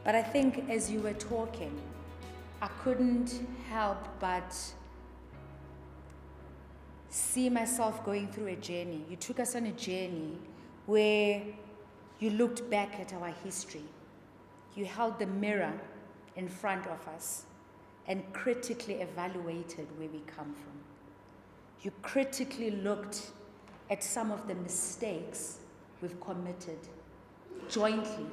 But I think as you were talking, I couldn't help but see myself going through a journey. You took us on a journey where you looked back at our history. You held the mirror in front of us and critically evaluated where we come from. You critically looked at some of the mistakes we've committed jointly,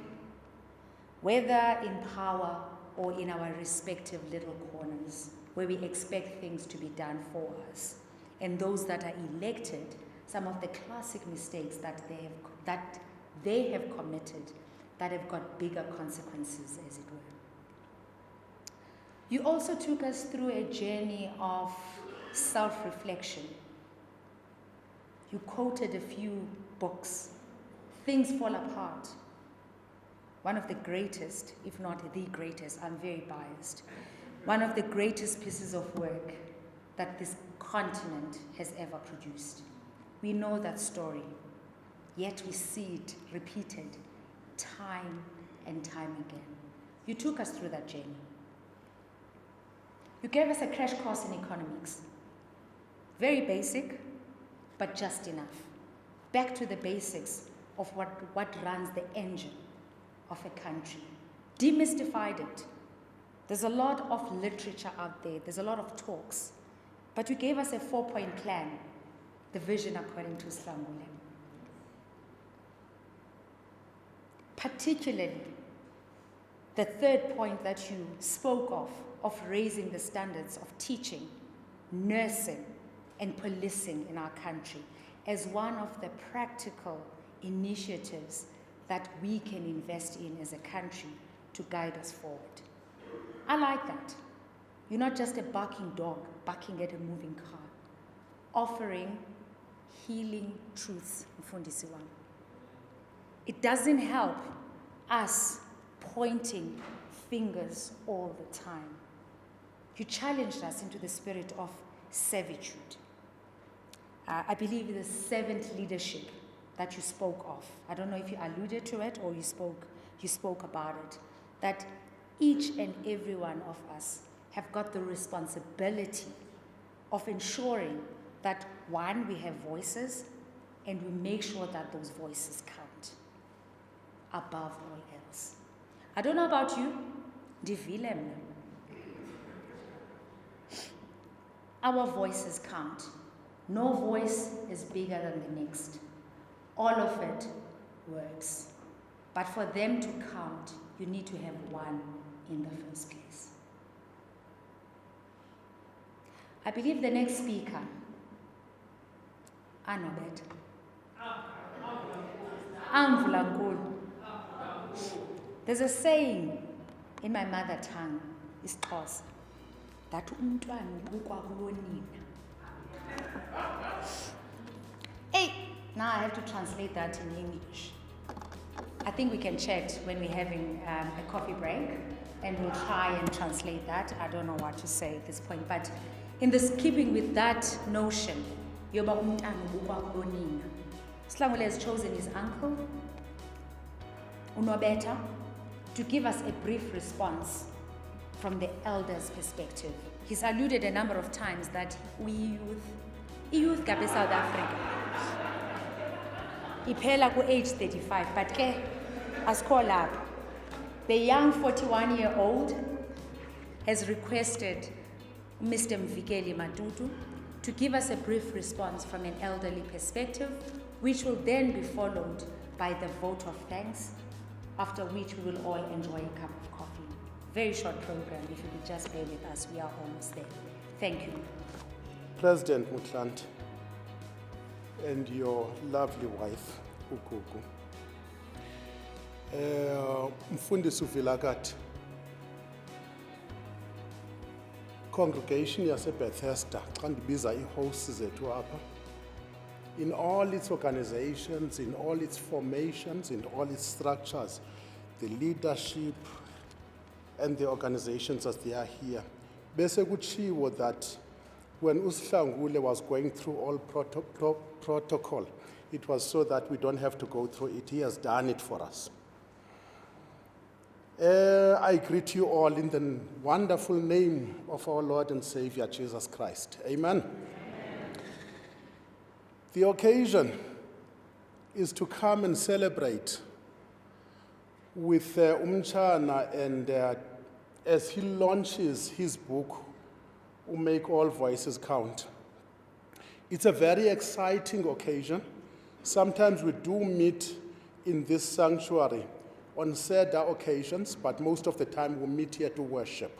whether in power or in our respective little corners, where we expect things to be done for us. And those that are elected, some of the classic mistakes that they have committed that have got bigger consequences, as it were. You also took us through a journey of self-reflection. You quoted a few books, Things Fall Apart. One of the greatest, if not the greatest, I'm very biased, one of the greatest pieces of work that this continent has ever produced. We know that story, yet we see it repeated time and time again. You took us through that journey. You gave us a crash course in economics. Very basic, but just enough. Back to the basics of what runs the engine of a country. Demystified it. There's a lot of literature out there. There's a lot of talks. But you gave us a 4-point plan, the vision according to Sihlangule M. Particularly, the third point that you spoke of raising the standards of teaching, nursing, and policing in our country as one of the practical initiatives that we can invest in as a country to guide us forward. I like that. You're not just a barking dog, barking at a moving car, offering healing truths, Mfundisi wami. It doesn't help us pointing fingers all the time. You challenged us into the spirit of servitude. I believe the servant leadership that you spoke of, I don't know if you alluded to it or you spoke about it, that each and every one of us have got the responsibility of ensuring that, one, we have voices, and we make sure that those voices count above all else. I don't know about you, ndivile mna. Our voices count. No voice is bigger than the next. All of it works. But for them to count, you need to have one in the first place. I believe the next speaker, Anobet. Sihlangule. There's a saying in my mother tongue, isiXhosa, that umntwana ubukwa kulonina. Hey, now I have to translate that in English. I think we can chat when we're having a coffee break, and we'll try and translate that. I don't know what to say at this point, but in this keeping with that notion, yoba umntwana ubukwa kulonina. Sihlangule has chosen his uncle, Unobeta, to give us a brief response from the elder's perspective. He's alluded a number of times that we youth gabe South Africa, iphela ku age 35, but ke asikho lapho. The young 41-year-old has requested Mr. Mvikeli Matutu to give us a brief response from an elderly perspective, which will then be followed by the vote of thanks, after which we will all enjoy a cup of coffee. Very short program, if you could just bear with us, we are almost there. Thank you. President Mutlant and your lovely wife, Ukuku. Mfundisi uVilakathi, congregation yase-Bethesda, xa ndibiza ii-hosts zethu apha, in all its organizations, in all its formations, in all its structures, the leadership and the organizations as they are here, bese kutshiwo that when Sihlangule was going through all protocol, it was so that we don't have to go through it. He has done it for us. I greet you all in the wonderful name of our Lord and Savior, Jesus Christ. Amen. The occasion is to come and celebrate with Umchana, and as he launches his book, Make All Voices Count. It's a very exciting occasion. Sometimes we do meet in this sanctuary on sad occasions, but most of the time we meet here to worship.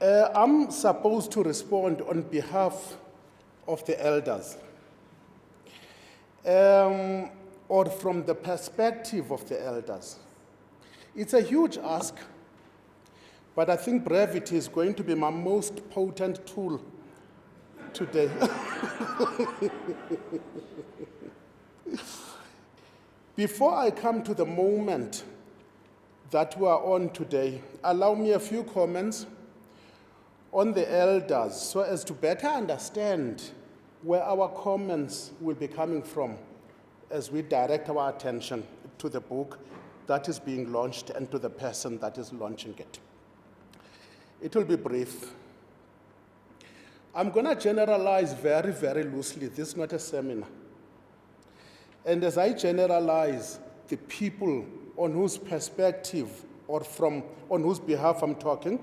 I'm supposed to respond on behalf of the elders, or from the perspective of the elders. It's a huge ask, but I think brevity is going to be my most potent tool today. Before I come to the moment that we are on today, allow me a few comments on the elders so as to better understand where our comments will be coming from as we direct our attention to the book that is being launched and to the person that is launching it. It will be brief. I'm going to generalize very, very loosely. This is not a seminar. And as I generalize the people on whose perspective or on whose behalf I'm talking,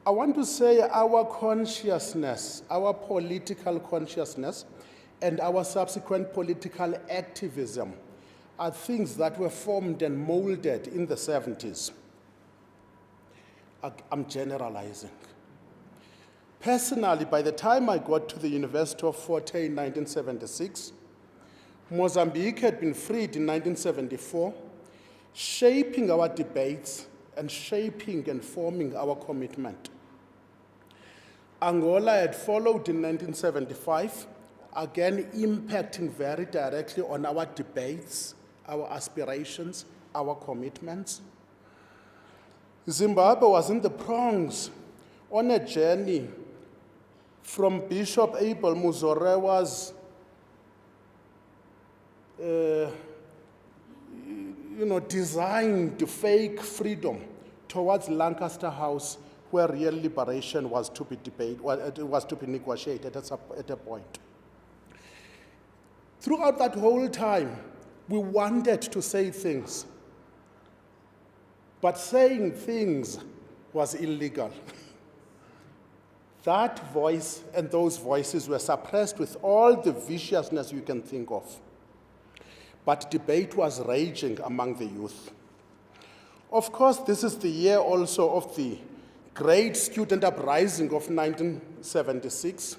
I want to say our consciousness, our political consciousness, and our subsequent political activism are things that were formed and molded in the 70s. I'm generalizing. Personally, by the time I got to the University of Fort Hare in 1976, Mozambique had been freed in 1974, shaping our debates and shaping and forming our commitment. Angola had followed in 1975, again impacting very directly on our debates, our aspirations, our commitments. Zimbabwe was in the prongs on a journey from Bishop Abel Muzorewa's designed fake freedom towards Lancaster House, where real liberation was to be negotiated at a point. Throughout that whole time, we wanted to say things, but saying things was illegal. That voice and those voices were suppressed with all the viciousness you can think of. But debate was raging among the youth. Of course, this is the year also of the great student uprising of 1976.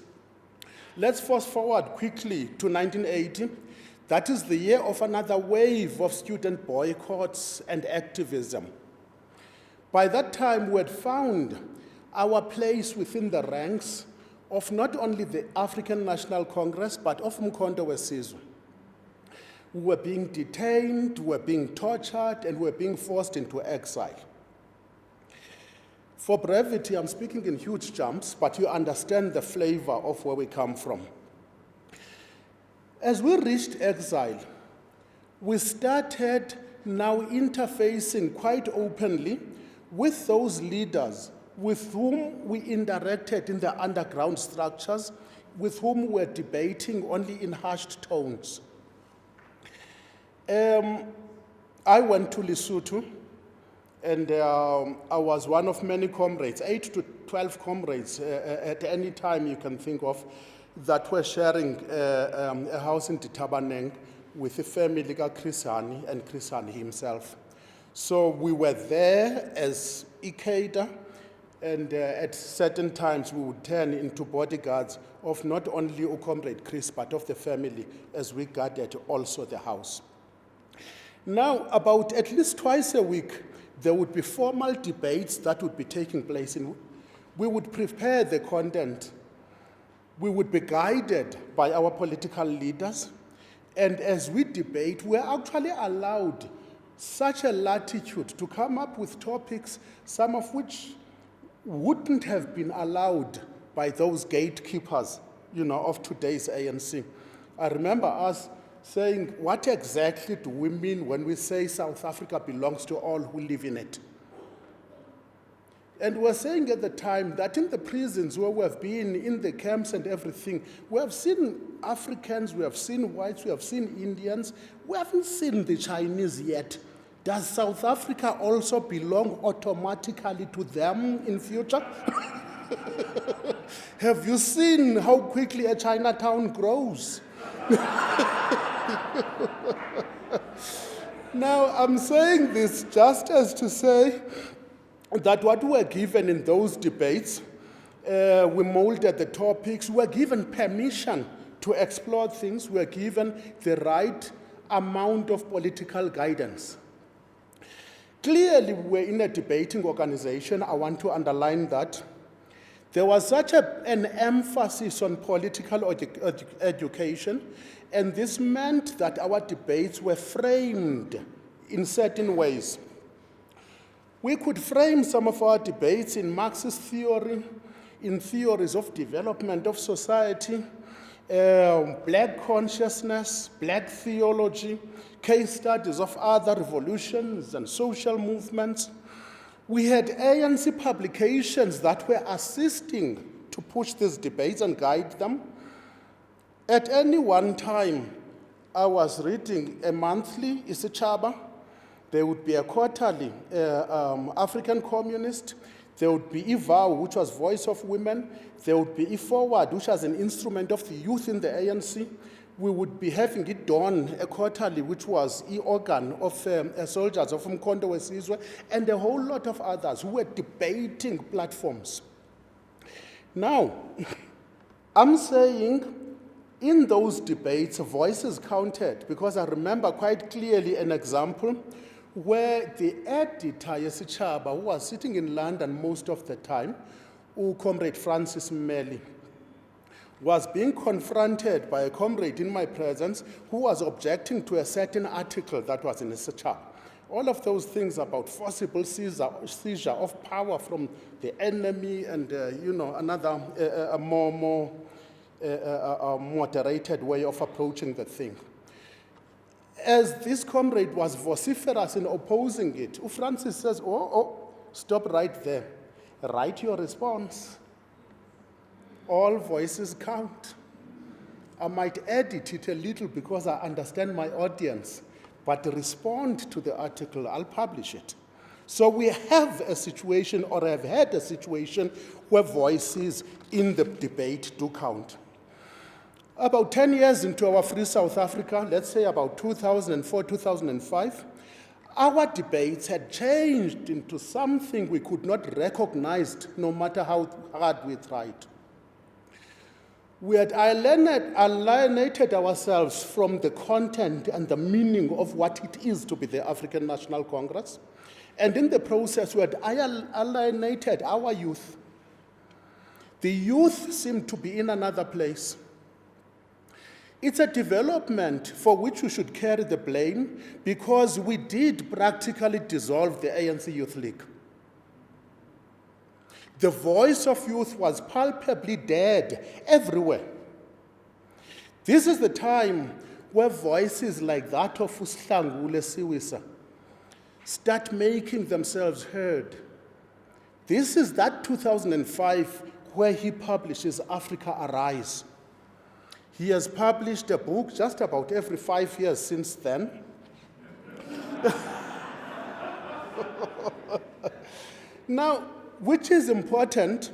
Let's fast forward quickly to 1980. That is the year of another wave of student boycotts and activism. By that time, we had found our place within the ranks of not only the African National Congress, but of Umkhonto weSizwe. We were being detained, we were being tortured, and we were being forced into exile. For brevity, I'm speaking in huge jumps, but you understand the flavor of where we come from. As we reached exile, we started now interfacing quite openly with those leaders with whom we interacted in the underground structures, with whom we were debating only in hushed tones. I went to Lesotho, and I was one of many comrades, 8 to 12 comrades at any time you can think of, that were sharing a house in Ditabaneng with the family of Chris Hani and Chris Hani himself. So we were there as Ikeda, and at certain times we would turn into bodyguards of not only a comrade Chris, but of the family, as we guarded also the house. Now, about at least twice a week, there would be formal debates that would be taking place. We would prepare the content. We would be guided by our political leaders. And as we debate, we are actually allowed such a latitude to come up with topics, some of which wouldn't have been allowed by those gatekeepers, of today's ANC. I remember us saying, what exactly do we mean when we say South Africa belongs to all who live in it? And we were saying at the time that in the prisons where we have been, in the camps and everything, we have seen Africans, we have seen whites, we have seen Indians, we haven't seen the Chinese yet. Does South Africa also belong automatically to them in future? Have you seen how quickly a Chinatown grows? Now, I'm saying this just as to say that what we were given in those debates, we molded the topics, we were given permission to explore things, we were given the right amount of political guidance. Clearly, we were in a debating organization. I want to underline that. There was such an emphasis on political education, and this meant that our debates were framed in certain ways. We could frame some of our debates in Marxist theory, in theories of development of society, black consciousness, black theology, case studies of other revolutions and social movements. We had ANC publications that were assisting to push these debates and guide them. At any one time, I was reading a monthly, Isichaba. There would be a quarterly, African Communist. There would be IVAW, which was Voice of Women. There would be IForward, which was an instrument of the youth in the ANC. We would be having it done a quarterly, which was organ of soldiers of Umkhonto weSizwe, and a whole lot of others who were debating platforms. Now, I'm saying in those debates, voices counted, because I remember quite clearly an example where the editor, Yesichaba, who was sitting in London most of the time, Comrade Francis Mmeli, was being confronted by a comrade in my presence who was objecting to a certain article that was in Isichaba. All of those things about forcible seizure of power from the enemy and, another a more moderated way of approaching the thing. As this comrade was vociferous in opposing it, Francis says, stop right there. Write your response. All voices count. I might edit it a little because I understand my audience, but respond to the article, I'll publish it. So we have a situation, or have had a situation, where voices in the debate do count. About 10 years into our Free South Africa, let's say about 2004, 2005, our debates had changed into something we could not recognize no matter how hard we tried. We had alienated ourselves from the content and the meaning of what it is to be the African National Congress. And in the process, we had alienated our youth. The youth seemed to be in another place. It's a development for which we should carry the blame, because we did practically dissolve the ANC Youth League. The voice of youth was palpably dead everywhere. This is the time where voices like that of Sihlangule Siwisa start making themselves heard. This is that 2005 where he publishes Africa Arise. He has published a book just about every 5 years since then. Now, which is important,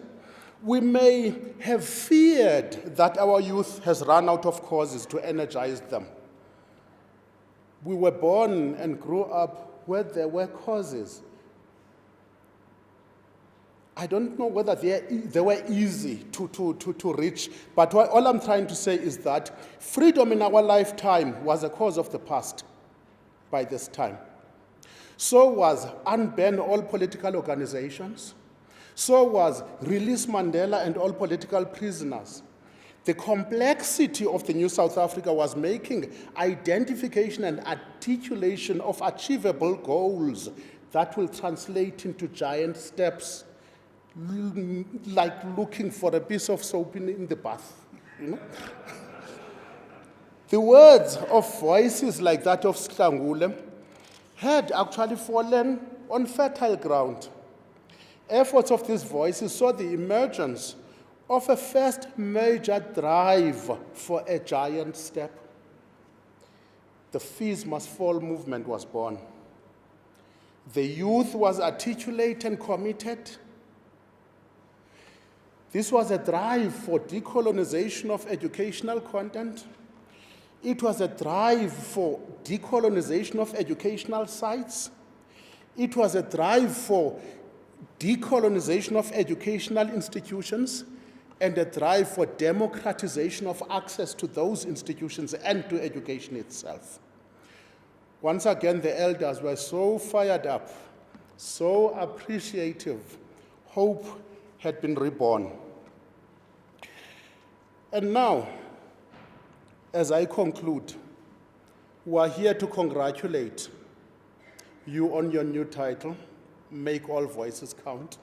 we may have feared that our youth has run out of causes to energize them. We were born and grew up where there were causes. I don't know whether they were easy to reach, but all I'm trying to say is that freedom in our lifetime was a cause of the past by this time. So was unban all political organizations. So was release Mandela and all political prisoners. The complexity of the new South Africa was making identification and articulation of achievable goals that will translate into giant steps like looking for a piece of soap in the bath, you know. The words of voices like that of Sihlangule had actually fallen on fertile ground. Efforts of these voices saw the emergence of a first major drive for a giant step. The Fees Must Fall movement was born. The youth was articulate and committed. This was a drive for decolonization of educational content. It was a drive for decolonization of educational sites. It was a drive for decolonization of educational institutions and a drive for democratization of access to those institutions and to education itself. Once again, the elders were so fired up, so appreciative. Hope had been reborn. And now, as I conclude, we are here to congratulate you on your new title, Make All Voices Count.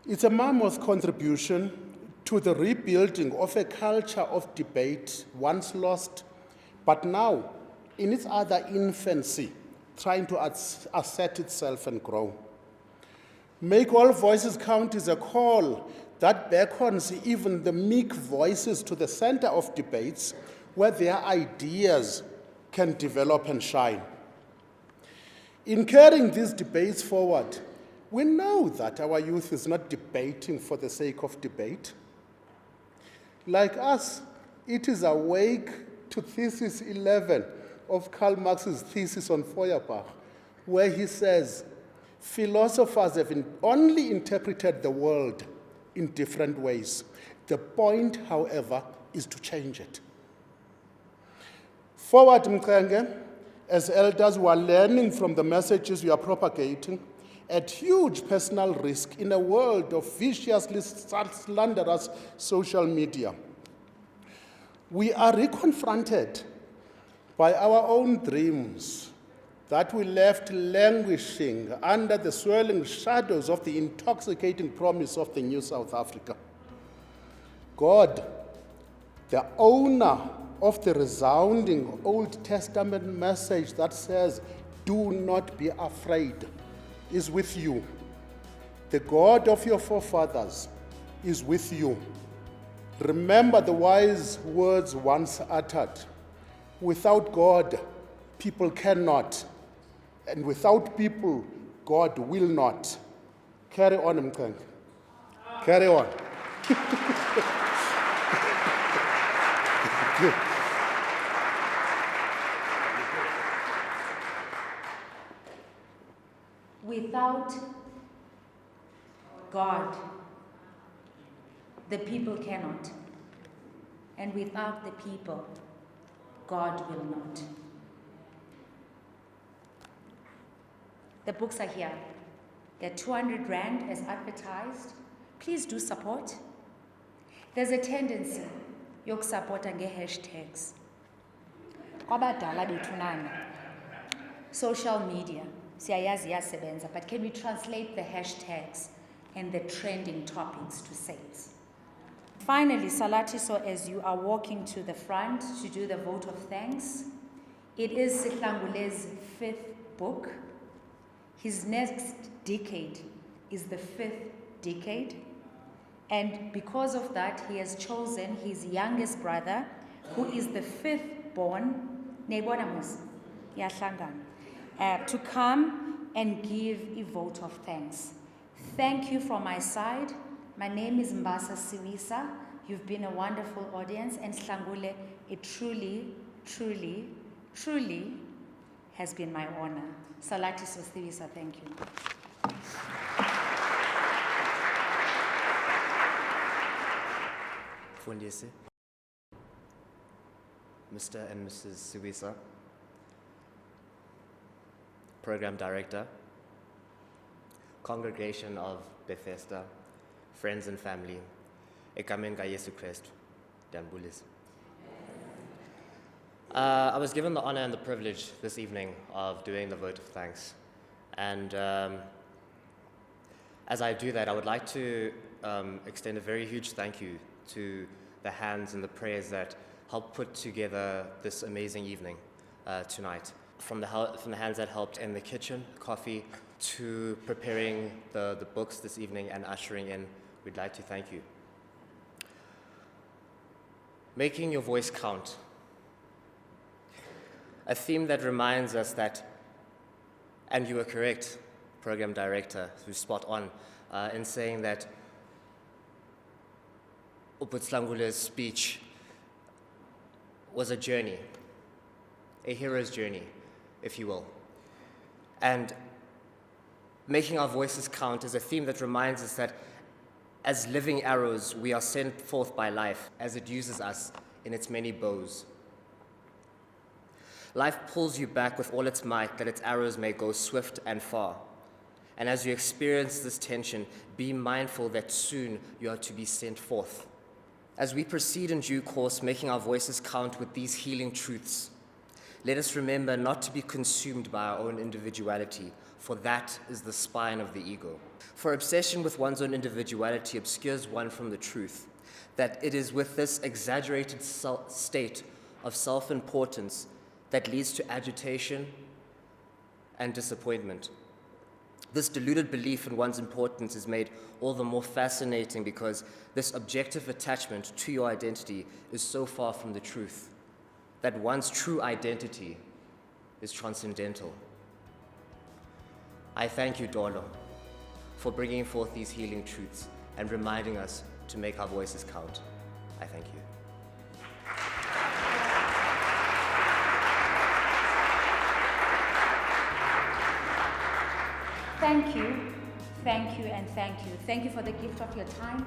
It's a mammoth contribution to the rebuilding of a culture of debate once lost, but now, in its other infancy, trying to assert itself and grow. Make All Voices Count is a call that beckons even the meek voices to the center of debates where their ideas can develop and shine. In carrying these debates forward, we know that our youth is not debating for the sake of debate. Like us, it is awake to thesis 11 of Karl Marx's thesis on Feuerbach, where he says, philosophers have only interpreted the world in different ways. The point, however, is to change it. Forward, Mkenge, as elders who are learning from the messages we are propagating, at huge personal risk in a world of viciously slanderous social media. We are reconfronted by our own dreams that we left languishing under the swirling shadows of the intoxicating promise of the new South Africa. God, the owner of the resounding Old Testament message that says, do not be afraid, is with you. The God of your forefathers is with you. Remember the wise words once uttered. Without God, people cannot. And without people, God will not. Carry on, Mkenge. Carry on. Without God, the people cannot. And without the people, God will not. The books are here. They're 200 Rand as advertised. Please do support. There's a tendency yokusupporta nge-hashtags. Kwabadala bethu nana. Social media, siyayazi iyasebenza, but can we translate the hashtags and the trending topics to sales? Finally, Salatiso, as you are walking to the front to do the vote of thanks, it is Sihlangule's 5th book. His next decade is the 5th decade. And because of that, he has chosen his youngest brother, who is the 5th born, to come and give a vote of thanks. Thank you from my side. My name is Mbasa Siwisa. You've been a wonderful audience, and Sihlangule, it truly, truly, truly has been my honor. Salatiso Siwisa, thank you. Fundisi, Mr. and Mrs. Siwisa, Program Director, Congregation of Bethesda, friends and family, Ekamenga Yesu Christ, Dambulis. I was given the honor and the privilege this evening of doing the vote of thanks. And As I do that, I would like to extend a very huge thank you to the hands and the prayers that helped put together this amazing evening tonight. From the hands that helped in the kitchen, coffee, to preparing the books this evening and ushering in, we'd like to thank you. Making your voice count. A theme that reminds us that, and you were correct, Program Director, who's spot on, in saying that Sihlangule's speech was a journey, a hero's journey, if you will. And making our voices count is a theme that reminds us that as living arrows, we are sent forth by life as it uses us in its many bows. Life pulls you back with all its might that its arrows may go swift and far. And as you experience this tension, be mindful that soon you are to be sent forth. As we proceed in due course, making our voices count with these healing truths, let us remember not to be consumed by our own individuality, for that is the spine of the ego. For obsession with one's own individuality obscures one from the truth, that it is with this exaggerated state of self-importance that leads to agitation and disappointment. This deluded belief in one's importance is made all the more fascinating because this objective attachment to your identity is so far from the truth, that one's true identity is transcendental. I thank you, Dolo, for bringing forth these healing truths and reminding us to make our voices count. I thank you. Thank you, thank you, and thank you. Thank you for the gift of your time.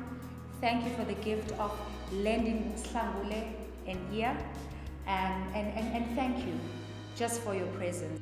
Thank you for the gift of lending Sihlangule an ear. And thank you just for your presence.